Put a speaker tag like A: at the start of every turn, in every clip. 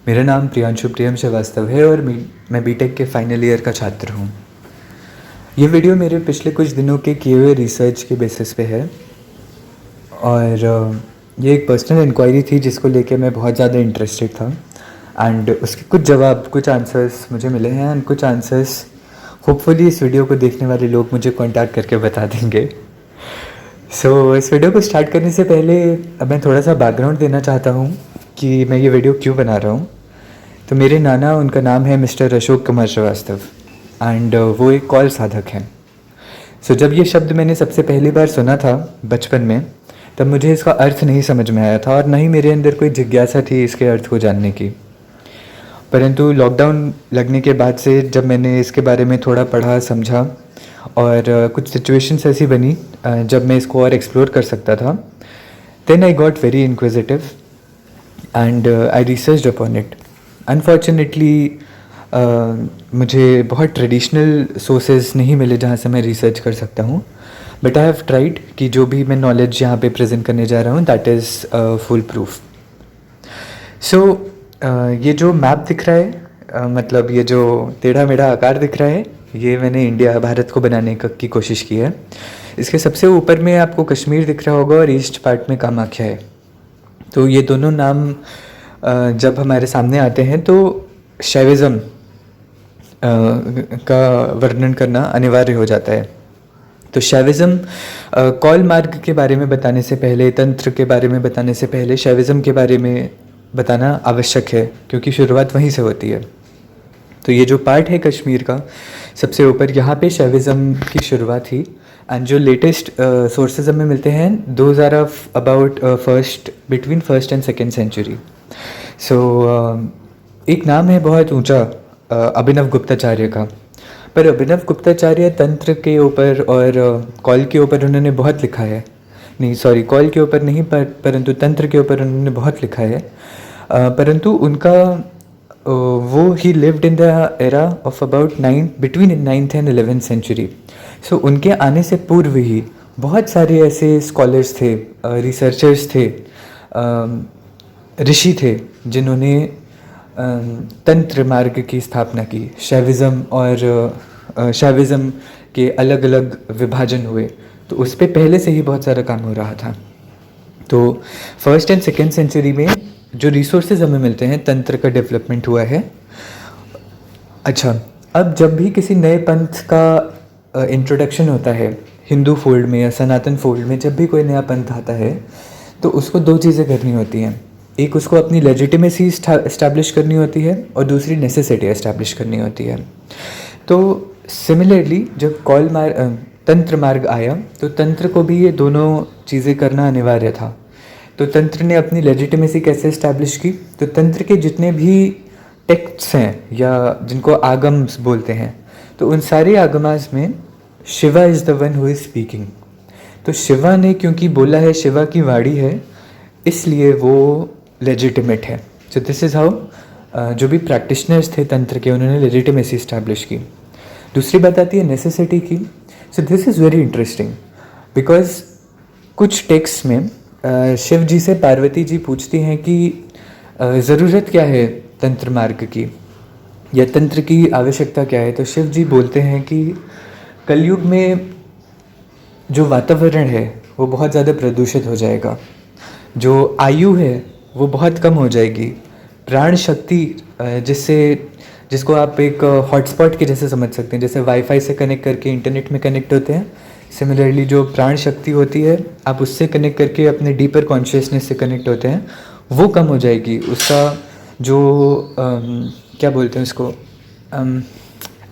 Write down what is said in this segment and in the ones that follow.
A: मेरा नाम प्रियांशु प्रियम श्रीवास्तव है और मैं बीटेक के फाइनल ईयर का छात्र हूँ। ये वीडियो मेरे पिछले कुछ दिनों के किए हुए रिसर्च के बेसिस पे है और ये एक पर्सनल इंक्वायरी थी जिसको लेके मैं बहुत ज़्यादा इंटरेस्टेड था एंड उसके कुछ जवाब, कुछ आंसर्स मुझे मिले हैं एंड कुछ आंसर्स होपफुली इस वीडियो को देखने वाले लोग मुझे कॉन्टैक्ट करके बता देंगे। इस वीडियो को स्टार्ट करने से पहले अब मैं थोड़ा सा बैकग्राउंड देना चाहता हूँ कि मैं ये वीडियो क्यों बना रहा हूँ। तो मेरे नाना, उनका नाम है मिस्टर अशोक कुमार श्रीवास्तव एंड वो एक कॉल साधक हैं। जब ये शब्द मैंने सबसे पहली बार सुना था बचपन में, तब मुझे इसका अर्थ नहीं समझ में आया था और ना ही मेरे अंदर कोई जिज्ञासा थी इसके अर्थ को जानने की। परंतु लॉकडाउन लगने के बाद से जब मैंने इसके बारे में थोड़ा पढ़ा, समझा और कुछ सिचुएशंस ऐसी बनी जब मैं इसको और एक्सप्लोर कर सकता था, then I got very inquisitive and I researched upon it. Unfortunately मुझे बहुत ट्रेडिशनल सोर्सेज नहीं मिले जहाँ से मैं रिसर्च कर सकता हूँ, बट आई हैव ट्राइड कि जो भी मैं नॉलेज यहाँ पे प्रेजेंट करने जा रहा हूँ दैट इज़ फुल प्रूफ। ये जो मैप दिख रहा है, मतलब ये जो टेढ़ा मेढ़ा आकार दिख रहा है, ये मैंने इंडिया, भारत को बनाने की कोशिश की है। इसके सबसे ऊपर में आपको कश्मीर दिख रहा होगा और ईस्ट पार्ट में कामाख्या है। तो ये दोनों नाम जब हमारे सामने आते हैं तो शैविज़म का वर्णन करना अनिवार्य हो जाता है। तो शैविज़म कॉल मार्ग के बारे में बताने से पहले, तंत्र के बारे में बताने से पहले शैविज़म के बारे में बताना आवश्यक है क्योंकि शुरुआत वहीं से होती है। तो ये जो पार्ट है कश्मीर का सबसे ऊपर, यहाँ पे शैविज़म की शुरुआत थी एंड जो लेटेस्ट सोर्सेज हमें मिलते हैं those are of about between first and second century. एक नाम है बहुत ऊंचा अभिनव गुप्ताचार्य का, पर अभिनव गुप्ताचार्य तंत्र के ऊपर और कॉल के ऊपर उन्होंने बहुत लिखा है। नहीं सॉरी, कॉल के ऊपर नहीं, परंतु तंत्र के ऊपर उन्होंने बहुत लिखा है। परंतु उनका वो he lived in the era of about between 9th and 11th century. उनके आने से पूर्व ही बहुत सारे ऐसे स्कॉलर्स थे, रिसर्चर्स थे, ऋषि थे जिन्होंने तंत्र मार्ग की स्थापना की। शैविज़म और शैविज़म के अलग अलग विभाजन हुए, तो उस पर पहले से ही बहुत सारा काम हो रहा था। तो फर्स्ट एंड सेकेंड सेंचुरी में जो रिसोर्सेज हमें मिलते हैं, तंत्र का डेवलपमेंट हुआ है। अच्छा, अब जब भी किसी नए पंथ का इंट्रोडक्शन होता है हिंदू फोल्ड में या सनातन फोल्ड में, जब भी कोई नया पंथ आता है तो उसको दो चीज़ें करनी होती हैं। एक, उसको अपनी लेजिटिमेसी इस्टेब्लिश करनी होती है और दूसरी नेसेसिटी इस्टेब्लिश करनी होती है। तो सिमिलरली जब तंत्र मार्ग आया तो तंत्र को भी ये दोनों चीज़ें करना अनिवार्य था। तो तंत्र ने अपनी लेजिटिमेसी कैसे इस्टेब्लिश की? तो तंत्र के जितने भी टेक्स्ट्स हैं या जिनको आगम्स बोलते हैं, तो उन सारे आगमास में Shiva is the one who is speaking. तो शिवा ने क्योंकि बोला है, शिवा की वाणी है, इसलिए वो लेजिटिमेट है। सो दिस इज़ हाउ जो भी प्रैक्टिशनर्स थे तंत्र के, उन्होंने लेजिटिमेसी इस्टेब्लिश की। दूसरी बात आती है नेसेसिटी की। So this is very interesting because कुछ टेक्स्ट में शिव जी से पार्वती जी पूछती हैं कि ज़रूरत क्या है तंत्र मार्ग की या तंत्र की आवश्यकता क्या है। तो शिव जी बोलते हैं कि कलयुग में जो वातावरण है वो बहुत ज़्यादा प्रदूषित हो जाएगा, जो आयु है वो बहुत कम हो जाएगी, प्राण शक्ति जिसको आप एक हॉटस्पॉट के जैसे समझ सकते हैं, जैसे वाईफाई से कनेक्ट करके इंटरनेट में कनेक्ट होते हैं, सिमिलरली जो प्राण शक्ति होती है आप उससे कनेक्ट करके अपने डीपर कॉन्शियसनेस से कनेक्ट होते हैं, वो कम हो जाएगी। उसका जो क्या बोलते हैं उसको,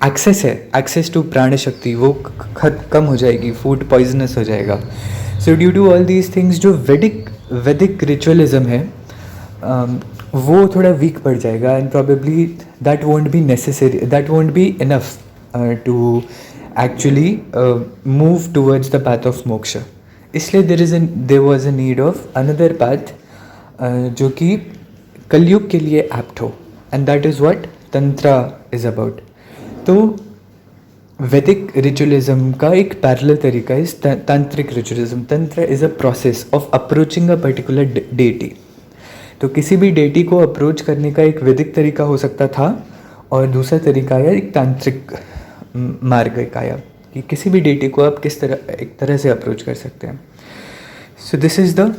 A: एक्सेस है, एक्सेस टू प्राण शक्ति, वो कम हो जाएगी, फूड पॉइजनस हो जाएगा। So due to all these things जो वैदिक रिचुअलिज्म है वो थोड़ा वीक पड़ जाएगा and probably that won't be necessary, that won't be enough to actually move towards the path of moksha. इसलिए there was a need of another path जो कि कलयुग के लिए एप्ट हो, and that is what tantra is about. तो Vedic ritualism का एक पैरेलल तरीका है तांत्रिक रिचुअलिज्म। तंत्र is a process of approaching a particular deity. तो किसी भी डेटी को अप्रोच करने का एक वैदिक तरीका हो सकता था और दूसरा तरीका आया एक तांत्रिक मार्ग एक आया कि किसी भी डेटी को आप किस तरह एक तरह से अप्रोच कर सकते हैं. So this is the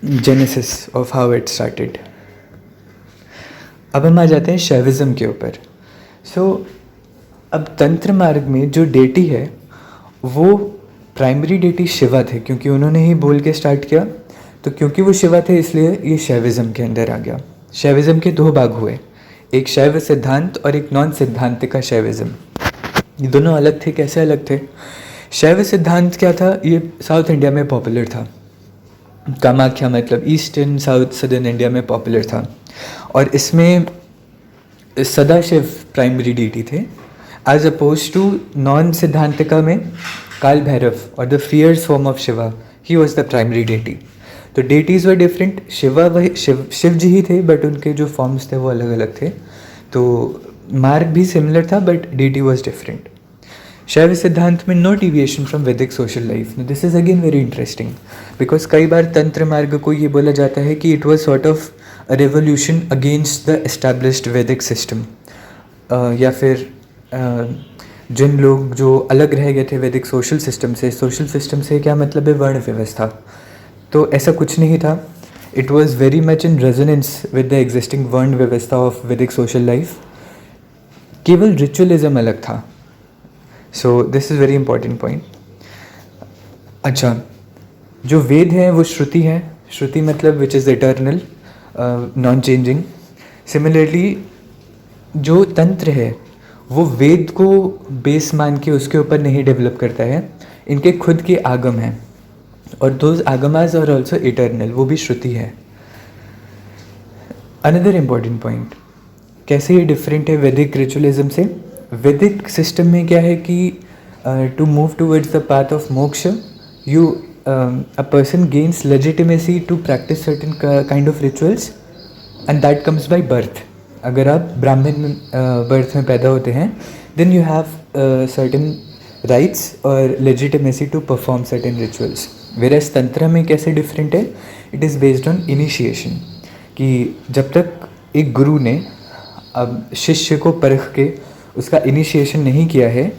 A: genesis of how it started. अब हम आ जाते हैं शैविज़म के ऊपर. सो अब तंत्र मार्ग में जो डेटी है वो प्राइमरी डेटी शिवा थे, क्योंकि उन्होंने ही बोल के स्टार्ट किया. तो क्योंकि वो शिवा थे इसलिए ये शैविज़म के अंदर आ गया. शैविज़म के दो भाग हुए, एक शैव सिद्धांत और एक नॉन सिद्धांतिका शैविज़म. ये दोनों अलग थे. कैसे अलग थे? शैव सिद्धांत क्या था? ये साउथ इंडिया में पॉपुलर था. कामाख्या मतलब ईस्टर्न साउथ सदर्न इंडिया में पॉपुलर था. और इसमें सदाशिव प्राइमरी डेटी थे as opposed to non Siddhantika में काल भैरव और the fierce form of Shiva, he was the primary deity. तो डेटीज़ वर डिफरेंट. शिवा वही शिव जी ही थे बट उनके जो फॉर्म्स थे वो अलग अलग थे. तो मार्ग भी सिमिलर था बट डेटी वॉज डिफरेंट. शैव सिद्धांत में नो डिविएशन फ्रॉम वैदिक social life. This is again very interesting because कई बार तंत्र मार्ग को ये बोला जाता है कि it was sort of a revolution against the established वैदिक सिस्टम. या फिर जिन लोग जो अलग रह गए थे वैदिक सोशल सिस्टम से क्या मतलब है? वर्ण व्यवस्था. तो ऐसा कुछ नहीं था. It was very much in resonance with the existing वर्ण व्यवस्था ऑफ वैदिक सोशल लाइफ. केवल रिचुअलिज्म अलग था. So this is very important point. अच्छा, जो वेद हैं वो श्रुति हैं. श्रुति मतलब which is eternal, non changing. Similarly जो तंत्र है वो वेद को बेस मान के उसके ऊपर नहीं डेवलप करता है. इनके खुद के आगम हैं और those Agamas are also eternal, वो भी श्रुति है. अनदर इम्पॉर्टेंट पॉइंट, कैसे ये डिफरेंट है वैदिक रिचुअलिज्म से? वैदिक सिस्टम में क्या है कि to move towards the path of moksha you a person gains legitimacy to practice certain kind of rituals and that comes by birth. अगर आप ब्राह्मण बर्थ में पैदा होते हैं then you have certain rights और legitimacy to perform certain rituals. Whereas तंत्र में कैसे डिफरेंट है? It is based on initiation. कि जब तक एक गुरु ने अब शिष्य को परख के उसका इनिशिएशन नहीं किया है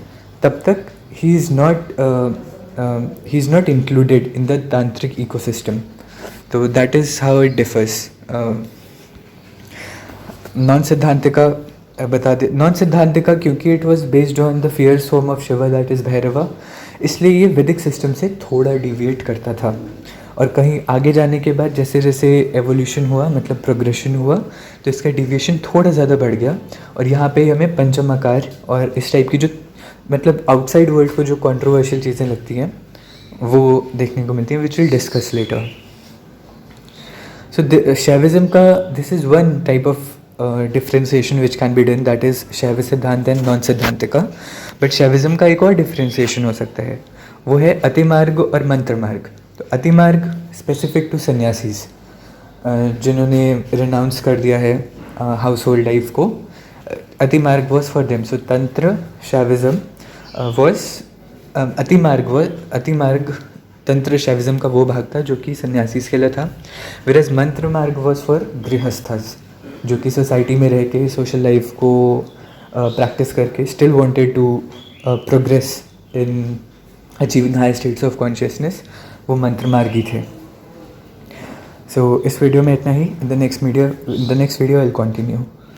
A: तब तक ही is not included in the tantric ecosystem. तो that is how it differs. Non siddhantika बता दे. नॉन सिद्धांतिका क्योंकि it was based on the fierce form of Shiva that is Bhairava, इसलिए ये वैदिक सिस्टम से थोड़ा डिविएट करता था. और कहीं आगे जाने के बाद जैसे जैसे एवोल्यूशन हुआ मतलब प्रोग्रेशन हुआ तो इसका डिविएशन थोड़ा ज़्यादा बढ़ गया. और यहाँ पे हमें पंचम आकार और इस टाइप की जो मतलब आउटसाइड वर्ल्ड को जो कंट्रोवर्शियल चीज़ें लगती हैं वो देखने को मिलती हैं, which will discuss later. So Shaivism का this is one type of differentiation which can be done, that is शैव सिद्धांत and non Siddhantika. But Shaivism का एक और डिफ्रेंसिएशन हो सकता है, वो है अतिमार्ग और मंत्र मार्ग. तो अतिमार्ग स्पेसिफिक टू सन्यासीज जिन्होंने रिनाउंस कर दिया है हाउस होल्ड लाइफ को. अतिमार्ग वॉज फॉर देम. सो तंत्र शैविज़म वॉज अतिमार्ग तंत्र शैविज़म का वो भाग था जो कि सन्यासीज के लिए था. वेरएज मंत्र मार्ग वॉज फॉर गृहस्थस जो कि सोसाइटी में रह के सोशल लाइफ को प्रैक्टिस करके still wanted to progress in achieving high states of consciousness, वो मंत्र मार्गी थे. सो इस वीडियो में इतना ही. In the next video I will continue.